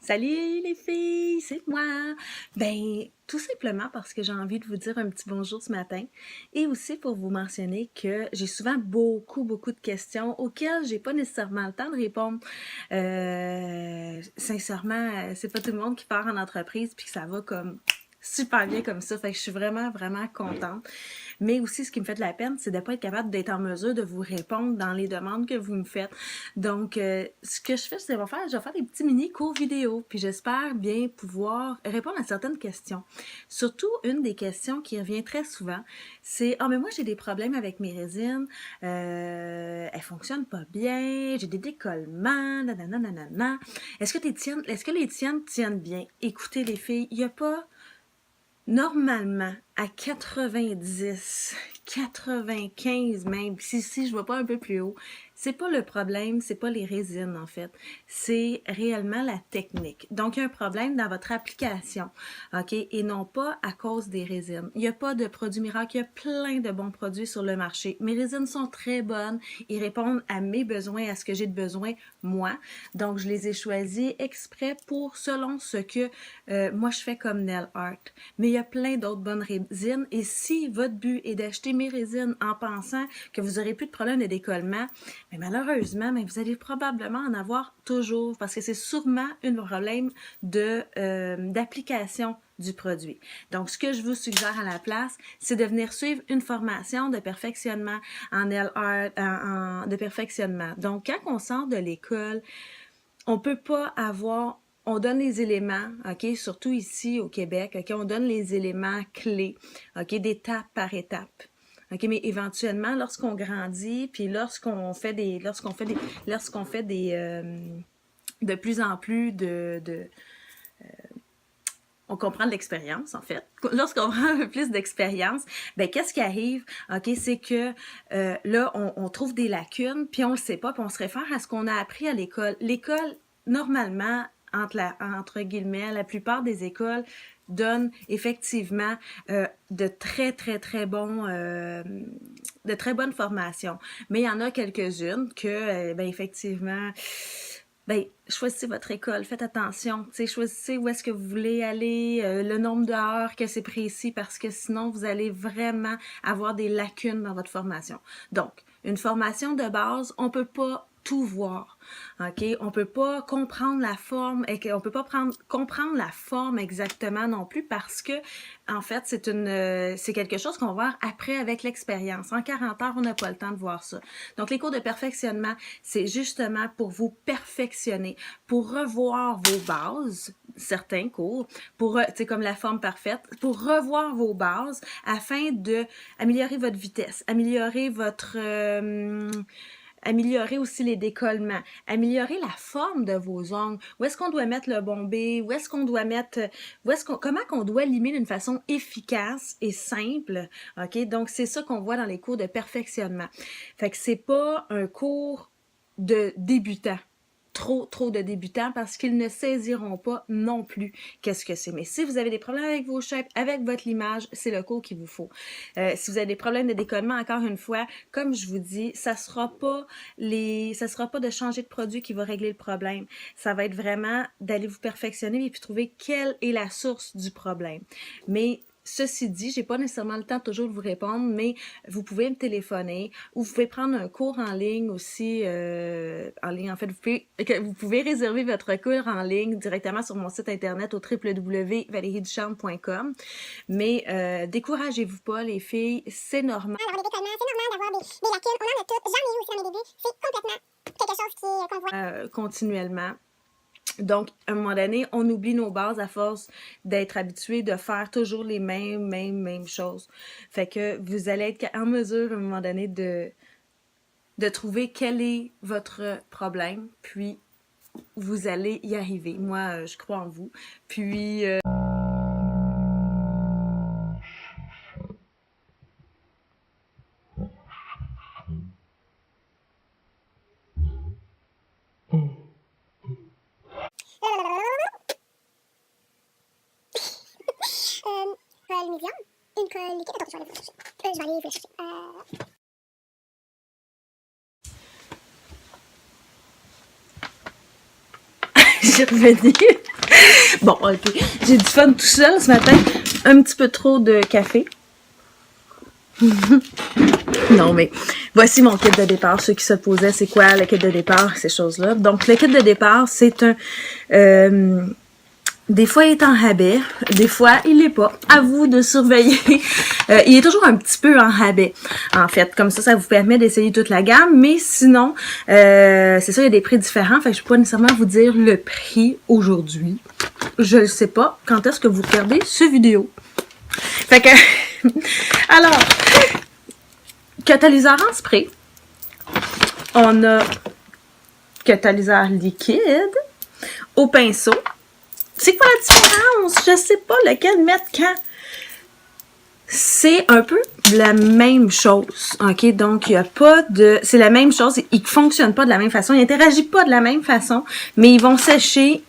Salut les filles, c'est moi. Tout simplement parce que j'ai envie de vous dire un petit bonjour ce matin et aussi pour vous mentionner que j'ai souvent beaucoup de questions auxquelles j'ai pas nécessairement le temps de répondre. Sincèrement, c'est pas tout le monde qui part en entreprise puis que ça va comme super bien comme ça. Fait que je suis vraiment contente. Mais aussi, ce qui me fait de la peine, c'est de ne pas être capable d'être en mesure de vous répondre dans les demandes que vous me faites. Donc, ce que je fais, c'est je vais faire des petits mini cours vidéo, puis j'espère bien pouvoir répondre à certaines questions. Surtout, une des questions qui revient très souvent, c'est « Ah, mais moi, j'ai des problèmes avec mes résines, elles fonctionnent pas bien, j'ai des décollements, nanana. Est-ce que les tiennes tiennent bien? » Écoutez, les filles, il n'y a pas... Normalement, à 90, 95 même, si je ne vais pas un peu plus haut, c'est pas le problème, c'est pas les résines en fait, c'est réellement la technique. Donc, il y a un problème dans votre application, ok, et non pas à cause des résines. Il n'y a pas de produit miracle, il y a plein de bons produits sur le marché. Mes résines sont très bonnes, ils répondent à mes besoins, à ce que j'ai de besoin moi. Donc, je les ai choisis exprès pour selon ce que moi je fais comme nail art. Mais il y a plein d'autres bonnes résines et si votre but est d'acheter mes résines en pensant que vous n'aurez plus de problème de décollement, mais malheureusement, vous allez probablement en avoir toujours parce que c'est sûrement un problème d'application du produit. Donc, ce que je vous suggère à la place, c'est de venir suivre une formation de perfectionnement en nail art, de perfectionnement. Donc, quand on sort de l'école, on peut pas avoir... On donne les éléments, OK, surtout ici au Québec, OK, on donne les éléments clés, OK, d'étape par étape. OK, mais éventuellement, lorsqu'on grandit, puis lorsqu'on fait de plus en plus on comprend de l'expérience, en fait. Lorsqu'on prend un peu plus d'expérience, qu'est-ce qui arrive? OK, c'est que là, on trouve des lacunes, puis on le sait pas, puis on se réfère à ce qu'on a appris à l'école. L'école, normalement, entre guillemets, la plupart des écoles donnent effectivement de très de très bonnes formations. Mais il y en a quelques-unes que, effectivement, choisissez votre école, faites attention, choisissez où est-ce que vous voulez aller, le nombre d'heures que c'est précis, parce que sinon, vous allez vraiment avoir des lacunes dans votre formation. Donc, une formation de base, on peut pas tout voir, ok? On peut pas comprendre la forme et on peut pas comprendre la forme exactement non plus parce que, en fait, c'est quelque chose qu'on va voir après avec l'expérience. En 40 heures, on n'a pas le temps de voir ça. Donc, les cours de perfectionnement, c'est justement pour vous perfectionner, pour revoir vos bases, certains cours, pour, comme la forme parfaite, pour revoir vos bases afin de améliorer votre vitesse, améliorer aussi les décollements, améliorer la forme de vos ongles, où est-ce qu'on doit mettre le bombé, comment qu'on doit limer d'une façon efficace et simple, ok? Donc, c'est ça qu'on voit dans les cours de perfectionnement. Fait que c'est pas un cours de débutants. Trop de débutants parce qu'ils ne saisiront pas non plus qu'est-ce que c'est. Mais si vous avez des problèmes avec vos shapes, avec votre limage, c'est le cours qu'il vous faut. Si vous avez des problèmes de décollement, encore une fois, comme je vous dis, ça sera pas de changer de produit qui va régler le problème. Ça va être vraiment d'aller vous perfectionner et puis trouver quelle est la source du problème. Mais ceci dit, j'ai pas nécessairement le temps toujours de vous répondre, mais vous pouvez me téléphoner ou vous pouvez prendre un cours en ligne aussi. En ligne, en fait, vous pouvez réserver votre cours en ligne directement sur mon site internet au www.valerieducharme.com. Mais découragez-vous pas, les filles, c'est normal. Avoir des décollements, c'est normal d'avoir des lacunes. On en a toutes. J'en ai eu aussi dans mes débuts. C'est complètement quelque chose qu'on voit continuellement. Donc, à un moment donné, on oublie nos bases à force d'être habitué de faire toujours les mêmes choses. Fait que vous allez être en mesure, à un moment donné, de trouver quel est votre problème, puis vous allez y arriver. Moi, je crois en vous. Puis... colle médium, une colle liquide. Attends, je vais aller vous la chercher. Je suis revenue. Bon, ok. J'ai du fun tout seul ce matin. Un petit peu trop de café. Non, mais voici mon kit de départ. Ceux qui se posaient, c'est quoi le kit de départ, ces choses-là. Donc, le kit de départ, c'est un... des fois, il est en rabais. Des fois, il l'est pas. À vous de surveiller. Il est toujours un petit peu en rabais, en fait. Comme ça vous permet d'essayer toute la gamme. Mais sinon, c'est ça, il y a des prix différents. Fait que je peux pas nécessairement vous dire le prix aujourd'hui. Je ne sais pas quand est-ce que vous regardez cette vidéo. Fait que... Alors... Catalyseur en spray. On a catalyseur liquide au pinceau. C'est quoi la différence? Je sais pas lequel mettre quand. C'est un peu la même chose, ok? Donc, il n'y a pas de... C'est la même chose, ils ne fonctionnent pas de la même façon, ils n'interagissent pas de la même façon, mais ils vont sécher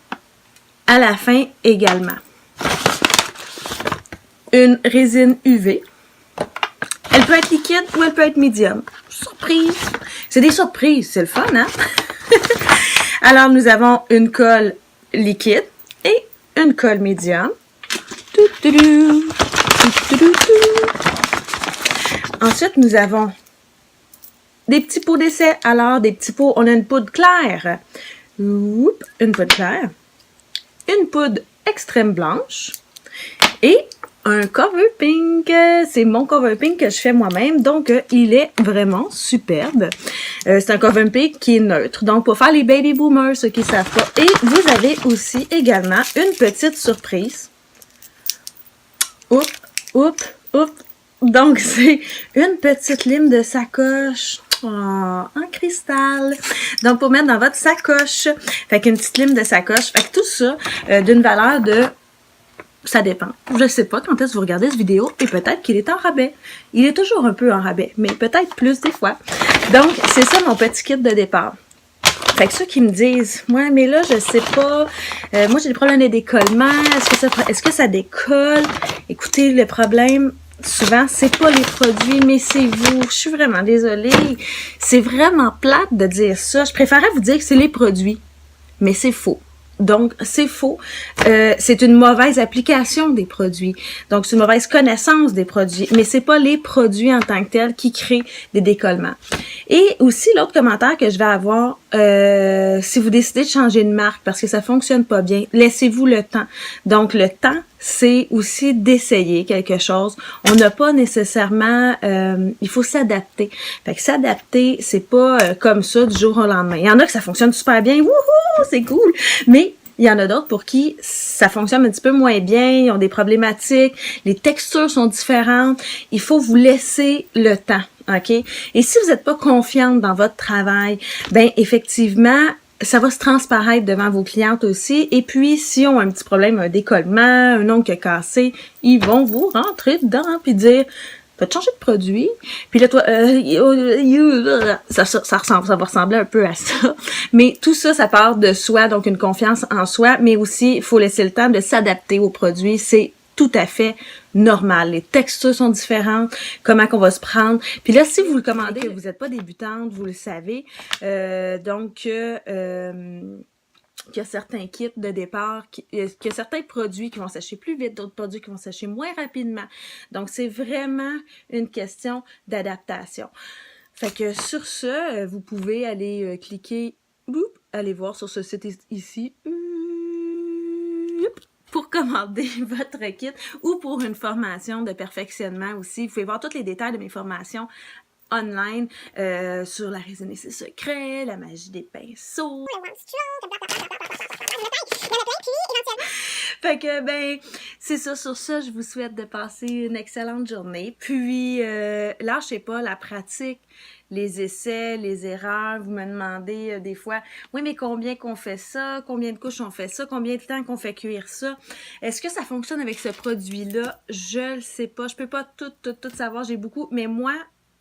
à la fin également. Une résine UV. Elle peut être liquide ou elle peut être médium. Surprise! C'est des surprises, c'est le fun, hein? Alors, nous avons une colle liquide et une colle médium. Ensuite, nous avons des petits pots d'essai. Alors, des petits pots, on a une poudre claire. Une poudre claire. Une poudre extrême blanche. Et un cover pink. C'est mon cover pink que je fais moi-même. Donc, il est vraiment superbe. C'est un cover pink qui est neutre. Donc, pour faire les baby boomers, ceux qui ne savent pas. Et vous avez aussi également une petite surprise. Donc, c'est une petite lime de sacoche. En cristal. Donc, pour mettre dans votre sacoche. Fait qu'une petite lime de sacoche. Fait que tout ça d'une valeur de... Ça dépend. Je sais pas quand est-ce que vous regardez cette vidéo et peut-être qu'il est en rabais. Il est toujours un peu en rabais, mais peut-être plus des fois. Donc, c'est ça mon petit kit de départ. Fait que ceux qui me disent, ouais, mais là, je sais pas, moi j'ai des problèmes de décollement, est-ce que ça décolle? Écoutez, le problème, souvent, c'est pas les produits, mais c'est vous. Je suis vraiment désolée. C'est vraiment plate de dire ça. Je préférerais vous dire que c'est les produits, mais c'est faux. Donc, c'est faux. C'est une mauvaise application des produits. Donc, c'est une mauvaise connaissance des produits. Mais c'est pas les produits en tant que tels qui créent des décollements. Et aussi, l'autre commentaire que je vais avoir, si vous décidez de changer de marque parce que ça fonctionne pas bien, laissez-vous le temps. Donc, le temps, c'est aussi d'essayer quelque chose. On n'a pas nécessairement... il faut s'adapter. Fait que s'adapter, c'est pas comme ça du jour au lendemain. Il y en a que ça fonctionne super bien. Wouhou! C'est cool! Mais il y en a d'autres pour qui ça fonctionne un petit peu moins bien. Ils ont des problématiques. Les textures sont différentes. Il faut vous laisser le temps. OK? Et si vous n'êtes pas confiante dans votre travail, ben effectivement... ça va se transparaître devant vos clientes aussi. Et puis, s'ils ont un petit problème, un décollement, un ongle qui a cassé, ils vont vous rentrer dedans puis dire « T'as changé de produit? » Puis là, toi, ça va ressembler un peu à ça. Mais tout ça, ça part de soi, donc une confiance en soi. Mais aussi, il faut laisser le temps de s'adapter au produit. C'est tout à fait normal. Les textures sont différentes, comment qu'on va se prendre. Puis là, si vous le commandez, que vous n'êtes pas débutante, vous le savez, donc qu'il y a certains kits de départ, qu'il y a certains produits qui vont sécher plus vite, d'autres produits qui vont sécher moins rapidement. Donc, c'est vraiment une question d'adaptation. Fait que sur ce, vous pouvez aller cliquer, aller voir sur ce site ici, pour commander votre kit ou pour une formation de perfectionnement aussi. Vous pouvez voir tous les détails de mes formations online sur la résine et ses secrets, la magie des pinceaux. Fait que, ben, c'est ça. Sur ça, je vous souhaite de passer une excellente journée. Puis, lâchez pas la pratique, les essais, les erreurs. Vous me demandez des fois, oui, mais combien qu'on fait ça? Combien de couches on fait ça? Combien de temps qu'on fait cuire ça? Est-ce que ça fonctionne avec ce produit-là? Je le sais pas. Je peux pas tout savoir. J'ai beaucoup, mais moi,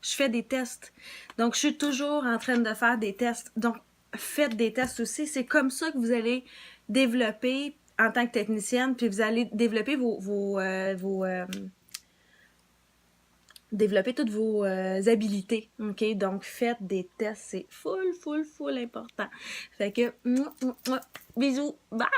je fais des tests. Donc, je suis toujours en train de faire des tests. Donc, faites des tests aussi. C'est comme ça que vous allez développer en tant que technicienne, puis vous allez développer développer toutes vos habilités, ok? Donc, faites des tests, c'est full important. Fait que, bisous, bye!